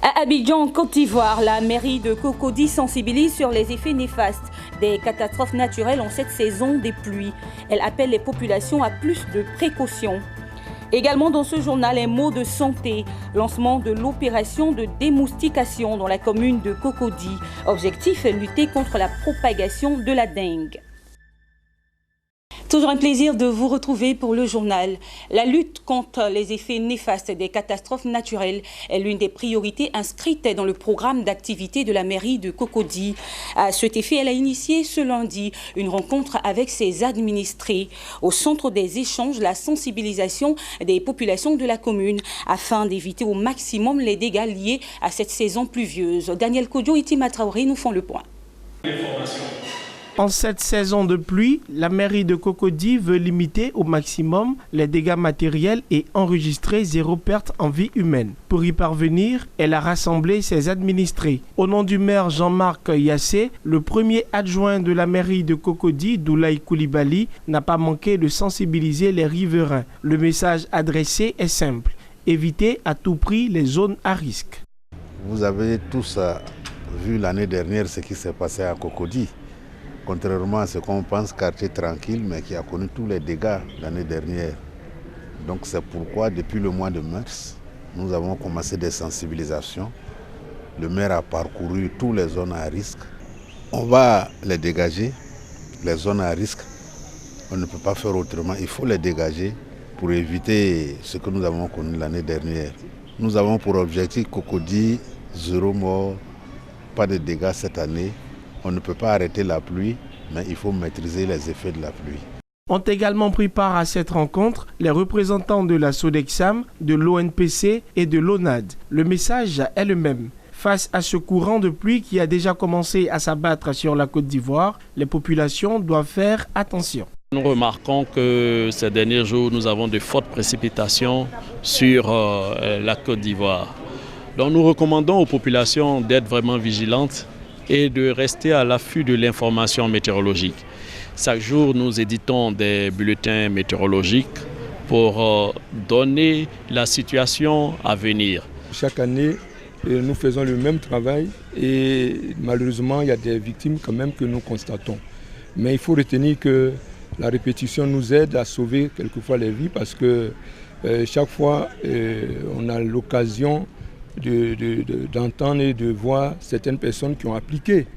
À Abidjan, Côte d'Ivoire, la mairie de Cocody sensibilise sur les effets néfastes des catastrophes naturelles en cette saison des pluies. Elle appelle les populations à plus de précautions. Également dans ce journal, un mot de santé, lancement de l'opération de démoustication dans la commune de Cocody. Objectif, lutter contre la propagation de la dengue. Toujours un plaisir de vous retrouver pour le journal. La lutte contre les effets néfastes des catastrophes naturelles est l'une des priorités inscrites dans le programme d'activité de la mairie de Cocody. À cet effet, elle a initié ce lundi une rencontre avec ses administrés. Au centre des échanges, la sensibilisation des populations de la commune afin d'éviter au maximum les dégâts liés à cette saison pluvieuse. Daniel Kodjo et Tima Traoré nous font le point. En cette saison de pluie, la mairie de Cocody veut limiter au maximum les dégâts matériels et enregistrer 0 perte en vie humaine. Pour y parvenir, elle a rassemblé ses administrés. Au nom du maire Jean-Marc Yassé, le premier adjoint de la mairie de Cocody, Doulaye Koulibaly, n'a pas manqué de sensibiliser les riverains. Le message adressé est simple: éviter à tout prix les zones à risque. Vous avez tous vu l'année dernière ce qui s'est passé à Cocody. Contrairement à ce qu'on pense, quartier tranquille, mais qui a connu tous les dégâts l'année dernière. Donc c'est pourquoi depuis le mois de mars, nous avons commencé des sensibilisations. Le maire a parcouru toutes les zones à risque. On va les dégager, les zones à risque. On ne peut pas faire autrement, il faut les dégager pour éviter ce que nous avons connu l'année dernière. Nous avons pour objectif Cocody, 0 mort, pas de dégâts cette année. On ne peut pas arrêter la pluie, mais il faut maîtriser les effets de la pluie. Ont également pris part à cette rencontre les représentants de la Sodexam, de l'ONPC et de l'ONAD. Le message est le même. Face à ce courant de pluie qui a déjà commencé à s'abattre sur la Côte d'Ivoire, les populations doivent faire attention. Nous remarquons que ces derniers jours, nous avons de fortes précipitations sur la Côte d'Ivoire. Donc nous recommandons aux populations d'être vraiment vigilantes et de rester à l'affût de l'information météorologique. Chaque jour, nous éditons des bulletins météorologiques pour donner la situation à venir. Chaque année, nous faisons le même travail et malheureusement, il y a des victimes quand même que nous constatons. Mais il faut retenir que la répétition nous aide à sauver quelquefois les vies parce que chaque fois, on a l'occasion d'entendre et de voir certaines personnes qui ont appliqué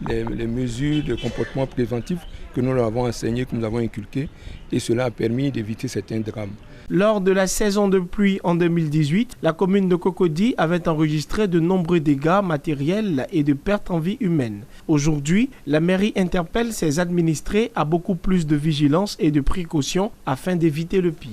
les mesures de comportement préventif que nous leur avons enseignées, que nous avons inculquées, et cela a permis d'éviter certains drames. Lors de la saison de pluie en 2018, la commune de Cocody avait enregistré de nombreux dégâts matériels et de pertes en vie humaine. Aujourd'hui, la mairie interpelle ses administrés à beaucoup plus de vigilance et de précaution afin d'éviter le pire.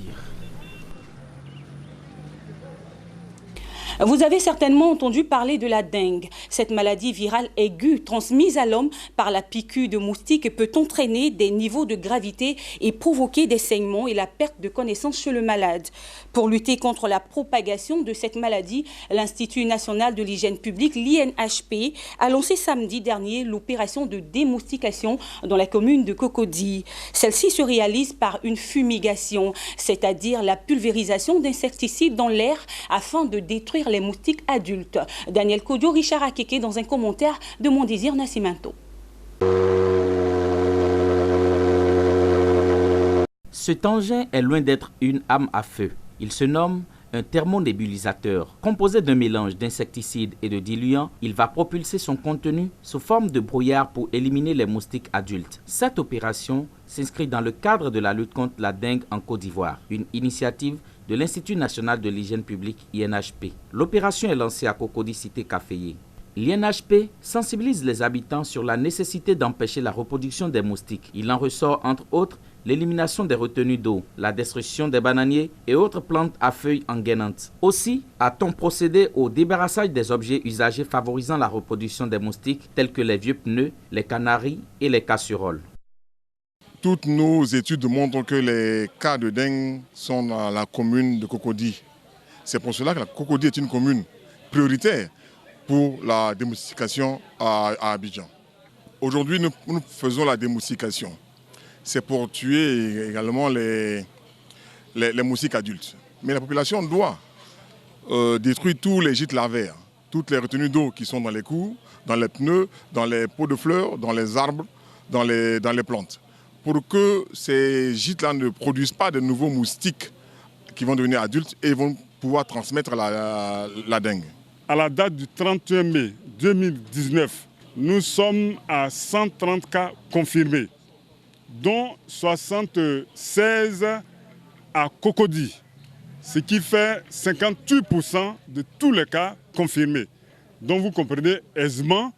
Vous avez certainement entendu parler de la dengue. Cette maladie virale aiguë transmise à l'homme par la piqûre de moustique peut entraîner des niveaux de gravité et provoquer des saignements et la perte de connaissance chez le malade. Pour lutter contre la propagation de cette maladie, l'Institut national de l'hygiène publique, l'INHP, a lancé samedi dernier l'opération de démoustication dans la commune de Cocody. Celle-ci se réalise par une fumigation, c'est-à-dire la pulvérisation d'insecticides dans l'air afin de détruire les moustiques adultes. Daniel Kodjo, Richard Akeke dans un commentaire de Mon Désir Nascimento. Cet engin est loin d'être une arme à feu. Il se nomme un thermonébulisateur. Composé d'un mélange d'insecticides et de diluants, il va propulser son contenu sous forme de brouillard pour éliminer les moustiques adultes. Cette opération s'inscrit dans le cadre de la lutte contre la dengue en Côte d'Ivoire, une initiative de l'Institut national de l'hygiène publique INHP. L'opération est lancée à Cocody Cité Caféier. L'INHP sensibilise les habitants sur la nécessité d'empêcher la reproduction des moustiques. Il en ressort entre autres l'élimination des retenues d'eau, la destruction des bananiers et autres plantes à feuilles engainantes. Aussi, a-t-on procédé au débarrassage des objets usagés favorisant la reproduction des moustiques tels que les vieux pneus, les canaries et les casseroles. Toutes nos études montrent que les cas de dengue sont dans la commune de Cocody. C'est pour cela que la Cocody est une commune prioritaire pour la démoustication à Abidjan. Aujourd'hui, nous faisons la démoustication. C'est pour tuer également les moustiques adultes. Mais la population doit détruire tous les gîtes larvaires, toutes les retenues d'eau qui sont dans les cours, dans les pneus, dans les pots de fleurs, dans les arbres, dans les plantes. Pour que ces gîtes-là ne produisent pas de nouveaux moustiques qui vont devenir adultes et vont pouvoir transmettre la dengue. À la date du 31 mai 2019, nous sommes à 130 cas confirmés, dont 76 à Cocody, ce qui fait 58% de tous les cas confirmés. Donc vous comprenez aisément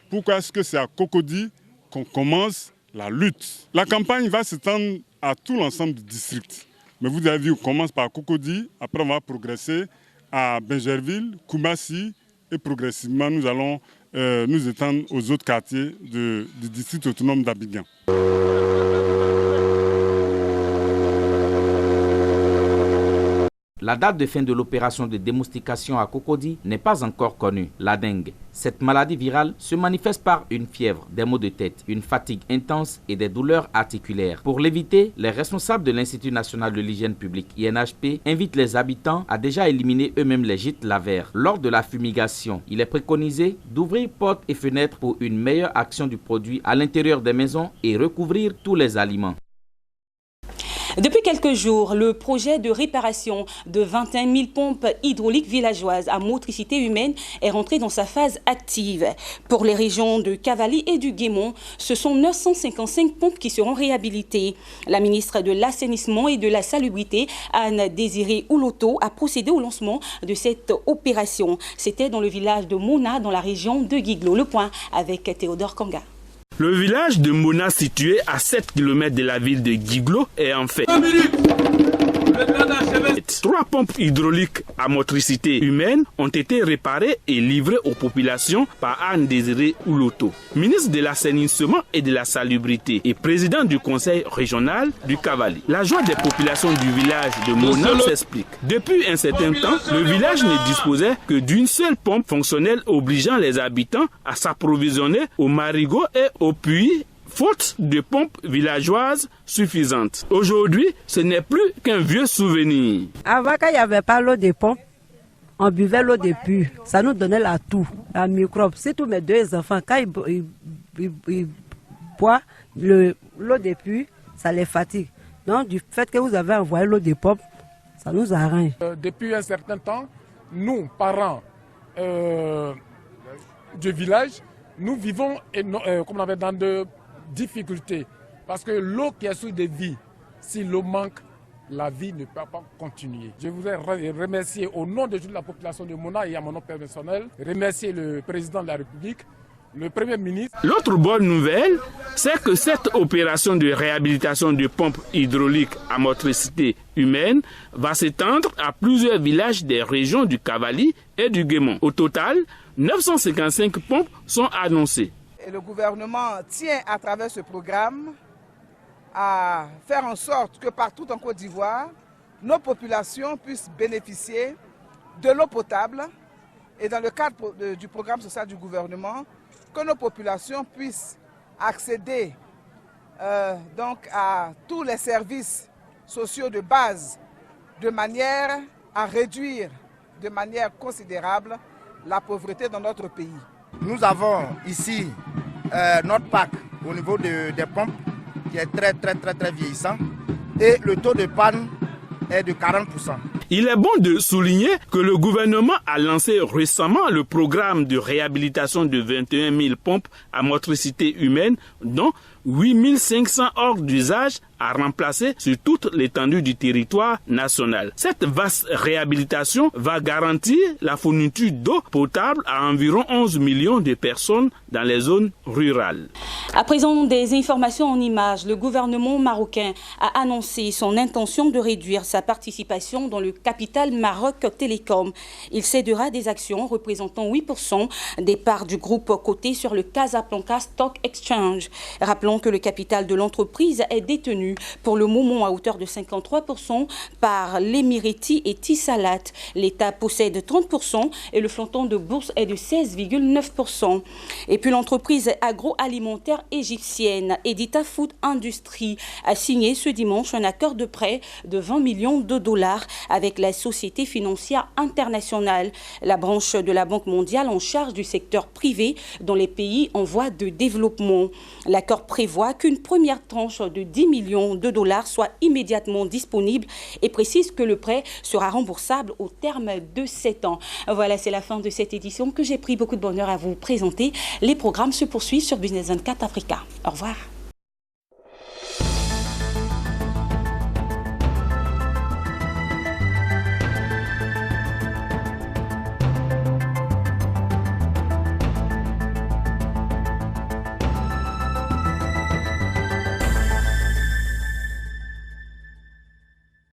pourquoi est-ce que c'est à Cocody qu'on commence la lutte. La campagne va s'étendre à tout l'ensemble du district. Mais vous avez vu, on commence par Cocody, après on va progresser à Bingerville, Koumassi, et progressivement nous allons nous étendre aux autres quartiers du district autonome d'Abidjan. La date de fin de l'opération de démoustication à Cocody n'est pas encore connue. La dengue, cette maladie virale, se manifeste par une fièvre, des maux de tête, une fatigue intense et des douleurs articulaires. Pour l'éviter, les responsables de l'Institut national de l'hygiène publique, INHP, invitent les habitants à déjà éliminer eux-mêmes les gîtes lavaires. Lors de la fumigation, il est préconisé d'ouvrir portes et fenêtres pour une meilleure action du produit à l'intérieur des maisons et recouvrir tous les aliments. Depuis quelques jours, le projet de réparation de 21 000 pompes hydrauliques villageoises à motricité humaine est rentré dans sa phase active. Pour les régions de Cavally et du Guémont, ce sont 955 pompes qui seront réhabilitées. La ministre de l'Assainissement et de la Salubrité, Anne-Désirée Ouloto, a procédé au lancement de cette opération. C'était dans le village de Mona, dans la région de Guiglo. Le point avec Théodore Kanga. Le village de Mona, situé à 7 km de la ville de Guiglo, est en fait 3 pompes hydrauliques à motricité humaine ont été réparées et livrées aux populations par Anne-Désirée Ouloto, ministre de l'Assainissement et de la Salubrité et président du conseil régional du Cavally. La joie des populations du village de Mona s'explique. Depuis un certain temps, le village ne disposait que d'une seule pompe fonctionnelle obligeant les habitants à s'approvisionner au marigot et au puits, faute de pompes villageoises suffisantes. Aujourd'hui, ce n'est plus qu'un vieux souvenir. Avant, quand il n'y avait pas l'eau de pompe, on buvait l'eau de puits. Ça nous donnait la toux, la microbe. C'est tous mes 2 enfants, quand ils boivent l'eau de puits, ça les fatigue. Donc, du fait que vous avez envoyé l'eau de pompe, ça nous arrange. Depuis un certain temps, nous, parents du village, nous vivons dans de difficultés. Parce que l'eau qui est source de vie, si l'eau manque, la vie ne peut pas continuer. Je voudrais remercier au nom de toute la population de Mona et à mon nom personnel, remercier le président de la République, le Premier ministre. L'autre bonne nouvelle, c'est que cette opération de réhabilitation de pompes hydrauliques à motricité humaine va s'étendre à plusieurs villages des régions du Cavally et du Guémont. Au total, 955 pompes sont annoncées. Et le gouvernement tient à travers ce programme à faire en sorte que partout en Côte d'Ivoire, nos populations puissent bénéficier de l'eau potable et dans le cadre du programme social du gouvernement, que nos populations puissent accéder donc à tous les services sociaux de base de manière à réduire de manière considérable la pauvreté dans notre pays. Nous avons ici notre parc au niveau des pompes qui est très vieillissant et le taux de panne est de 40%. Il est bon de souligner que le gouvernement a lancé récemment le programme de réhabilitation de 21 000 pompes à motricité humaine, dont 8 500 hors d'usage à remplacer sur toute l'étendue du territoire national. Cette vaste réhabilitation va garantir la fourniture d'eau potable à environ 11 millions de personnes dans les zones rurales. À présent, des informations en images. Le gouvernement marocain a annoncé son intention de réduire sa participation dans le capital Maroc Télécom. Il cédera des actions représentant 8% des parts du groupe coté sur le Casablanca Stock Exchange. Rappelons Rappelons que le capital de l'entreprise est détenu pour le moment à hauteur de 53% par l'Emirati et Tissalat. L'État possède 30% et le flottant de bourse est de 16,9%. Et puis l'entreprise agroalimentaire égyptienne Edita Food Industry a signé ce dimanche un accord de prêt de 20 millions de dollars avec la Société financière internationale, la branche de la Banque mondiale en charge du secteur privé dans les pays en voie de développement. L'accord prévoit qu'une première tranche de 10 millions de dollars soit immédiatement disponible et précise que le prêt sera remboursable au terme de 7 ans. Voilà, c'est la fin de cette édition que j'ai pris beaucoup de bonheur à vous présenter. Les programmes se poursuivent sur Business 24 Africa. Au revoir.